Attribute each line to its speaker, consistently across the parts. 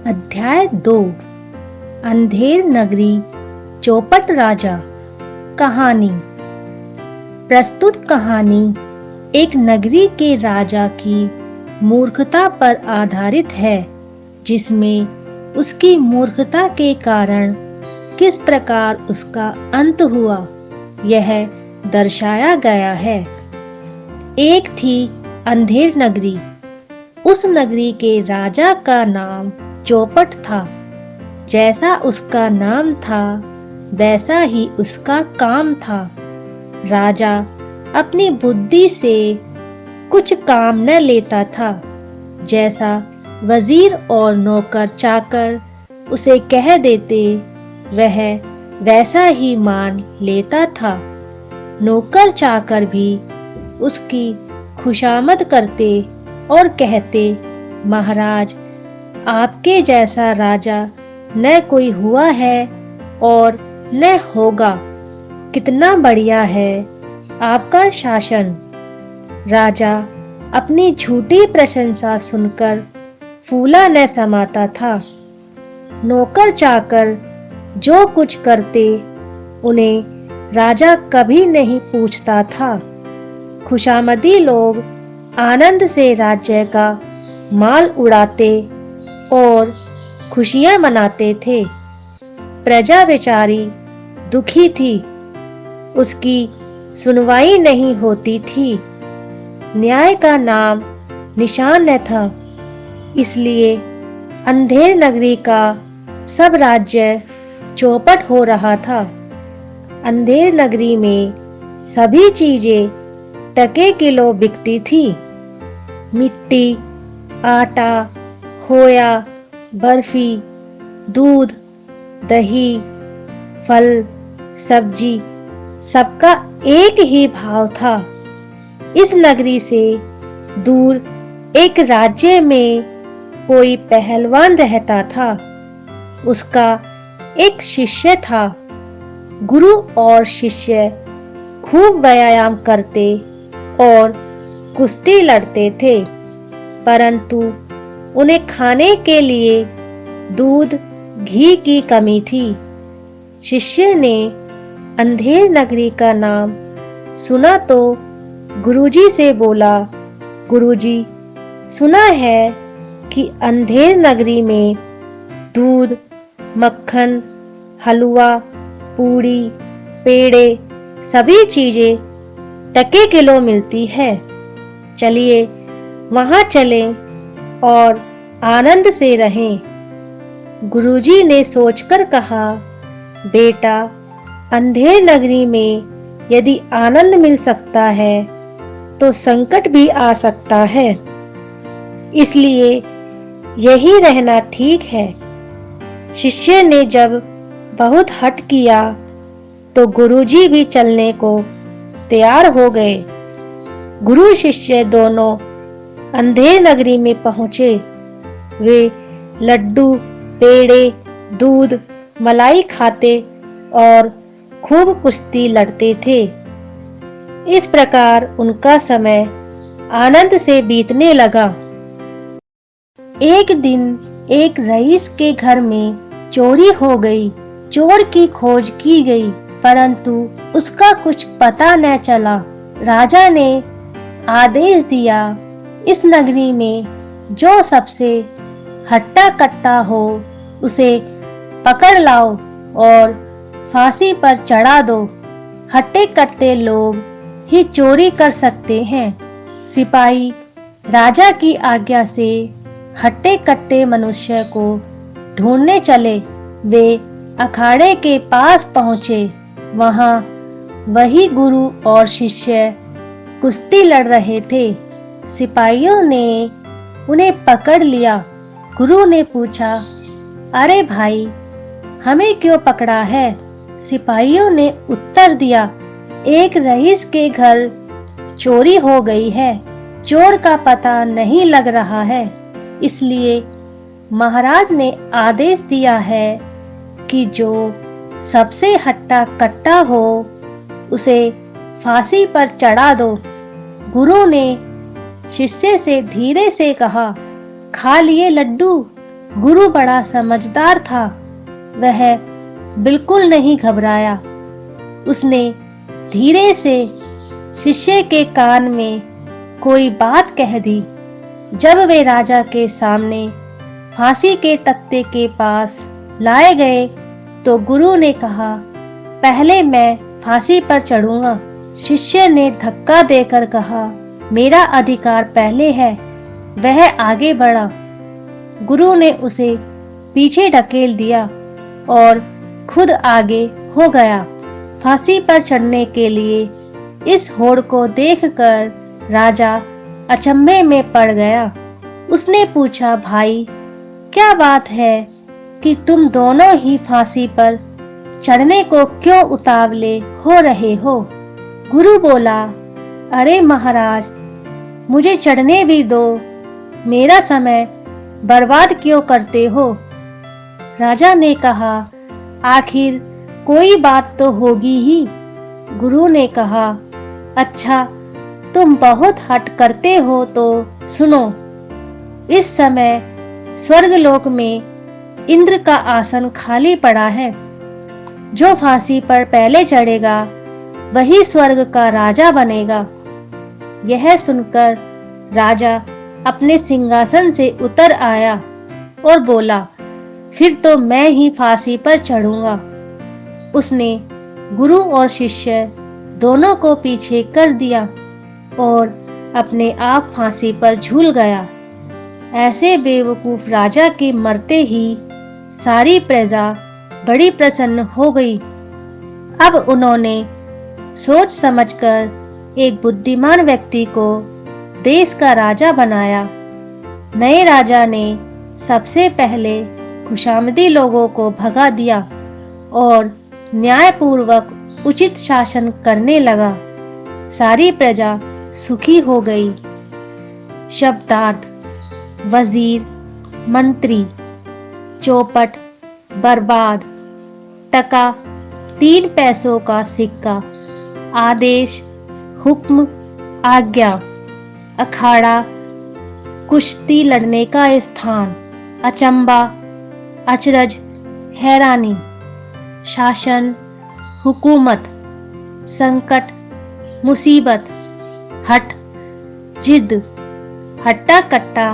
Speaker 1: अध्याय 2 अंधेर नगरी चौपट राजा। कहानी। प्रस्तुत कहानी एक नगरी के राजा की मूर्खता पर आधारित है, जिसमें उसकी मूर्खता के कारण किस प्रकार उसका अंत हुआ, यह दर्शाया गया है। एक थी अंधेर नगरी। उस नगरी के राजा का नाम चौपट था। जैसा उसका नाम था, वैसा ही उसका काम था। राजा अपनी बुद्धि से कुछ काम न लेता था। जैसा वजीर और नौकर चाकर उसे कह देते, वह वैसा ही मान लेता था। नौकर चाकर भी उसकी खुशामद करते और कहते, महाराज, आपके जैसा राजा न कोई हुआ है और न होगा। कितना बढ़िया है आपका शासन। राजा अपनी झूठी प्रशंसा सुनकर फूला न समाता था। नौकर चाकर जो कुछ करते, उन्हें राजा कभी नहीं पूछता था। खुशामदी लोग आनंद से राज्य का माल उड़ाते और खुशियां मनाते थे। प्रजा बेचारी दुखी थी, उसकी सुनवाई नहीं होती थी। न्याय का नाम निशान न था, इसलिए अंधेर नगरी का सब राज्य चौपट हो रहा था। अंधेर नगरी में सभी चीजें टके किलो बिकती थी। मिट्टी, आटा, खोया, बर्फी, दूध, दही, फल, सब्जी, सबका एक ही भाव था। इस नगरी से दूर एक राज्य में कोई पहलवान रहता था। उसका एक शिष्य था। गुरु और शिष्य खूब व्यायाम करते और कुश्ती लड़ते थे, परंतु उन्हें खाने के लिए दूध, घी की कमी थी। शिष्य ने अंधेर नगरी का नाम सुना तो गुरुजी से बोला, गुरुजी, सुना है कि अंधेर नगरी में दूध, मक्खन, हलवा, पूड़ी, पेड़े, सभी चीजें टके किलो मिलती है। चलिए वहां चलें और आनंद से रहें। गुरुजी ने सोचकर कहा, बेटा, अंधेर नगरी में यदि आनंद मिल सकता है तो संकट भी आ सकता है, इसलिए यही रहना ठीक है। शिष्य ने जब बहुत हठ किया तो गुरुजी भी चलने को तैयार हो गए। गुरु शिष्य दोनों अंधेर नगरी में पहुंचे। वे लड्डू, पेड़े, दूध, मलाई खाते और खूब कुश्ती लड़ते थे। इस प्रकार उनका समय आनंद से बीतने लगा। एक दिन एक रईस के घर में चोरी हो गई। चोर की खोज की गई, परंतु उसका कुछ पता न चला। राजा ने आदेश दिया, इस नगरी में जो सबसे हट्टा कट्टा हो, उसे पकड़ लाओ और फांसी पर चढ़ा दो। हट्टे कट्टे लोग ही चोरी कर सकते हैं। सिपाही राजा की आज्ञा से हट्टे कट्टे मनुष्य को ढूंढने चले। वे अखाड़े के पास पहुंचे। वहां वही गुरु और शिष्य कुश्ती लड़ रहे थे। सिपाहियों ने उन्हें पकड़ लिया। गुरु ने पूछा, अरे भाई, हमें क्यों पकड़ा है? सिपाहियों ने उत्तर दिया, एक रईस के घर चोरी हो गई है। चोर का पता नहीं लग रहा है, इसलिए महाराज ने आदेश दिया है कि जो सबसे हट्टा कट्टा हो, उसे फांसी पर चढ़ा दो। गुरु ने शिष्य से धीरे से कहा, खा लिए लड्डू? गुरु बड़ा समझदार था। वह बिल्कुल नहीं घबराया। उसने धीरे से शिष्य के कान में कोई बात कह दी। जब वे राजा के सामने फांसी के तख्ते के पास लाए गए तो गुरु ने कहा, पहले मैं फांसी पर चढ़ूंगा। शिष्य ने धक्का देकर कहा, मेरा अधिकार पहले है। वह आगे बढ़ा। गुरु ने उसे पीछे ढकेल दिया और खुद आगे हो गया। फांसी पर चढ़ने के लिए इस होड़ को देखकर राजा अचंभे में पड़ गया। उसने पूछा, भाई क्या बात है कि तुम दोनों ही फांसी पर चढ़ने को क्यों उतावले हो रहे हो? गुरु बोला, अरे महाराज, मुझे चढ़ने भी दो। मेरा समय बर्बाद क्यों करते हो? राजा ने कहा, आखिर कोई बात तो होगी ही। गुरु ने कहा, अच्छा तुम बहुत हठ करते हो तो सुनो। इस समय स्वर्गलोक में इंद्र का आसन खाली पड़ा है। जो फांसी पर पहले चढ़ेगा वही स्वर्ग का राजा बनेगा। यह सुनकर राजा अपने सिंहासन से उतर आया और बोला, फिर तो मैं ही फांसी पर चढ़ूंगा। उसने गुरु और शिष्य दोनों को पीछे कर दिया और अपने आप फांसी पर झूल गया। ऐसे बेवकूफ राजा के मरते ही सारी प्रजा बड़ी प्रसन्न हो गई। अब उन्होंने सोच समझकर एक बुद्धिमान व्यक्ति को देश का राजा बनाया। नए राजा ने सबसे पहले खुशामदी लोगों को भगा दिया और न्यायपूर्वक उचित शासन करने लगा। सारी प्रजा सुखी हो गई। शब्दार्थ: वजीर, मंत्री। चौपट: बर्बाद। टका 3 पैसों का सिक्का। आदेश: हुक्म, आज्ञा। अखाड़ा: कुश्ती लड़ने का स्थान। अचंबा, अचरज, हैरानी। शासन, हुकूमत। संकट, मुसीबत। हठ, जिद। हट्टा कट्टा,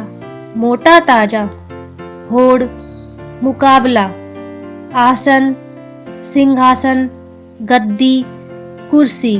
Speaker 1: मोटा ताजा। होड़, मुकाबला। आसन, सिंहासन, गद्दी, कुर्सी।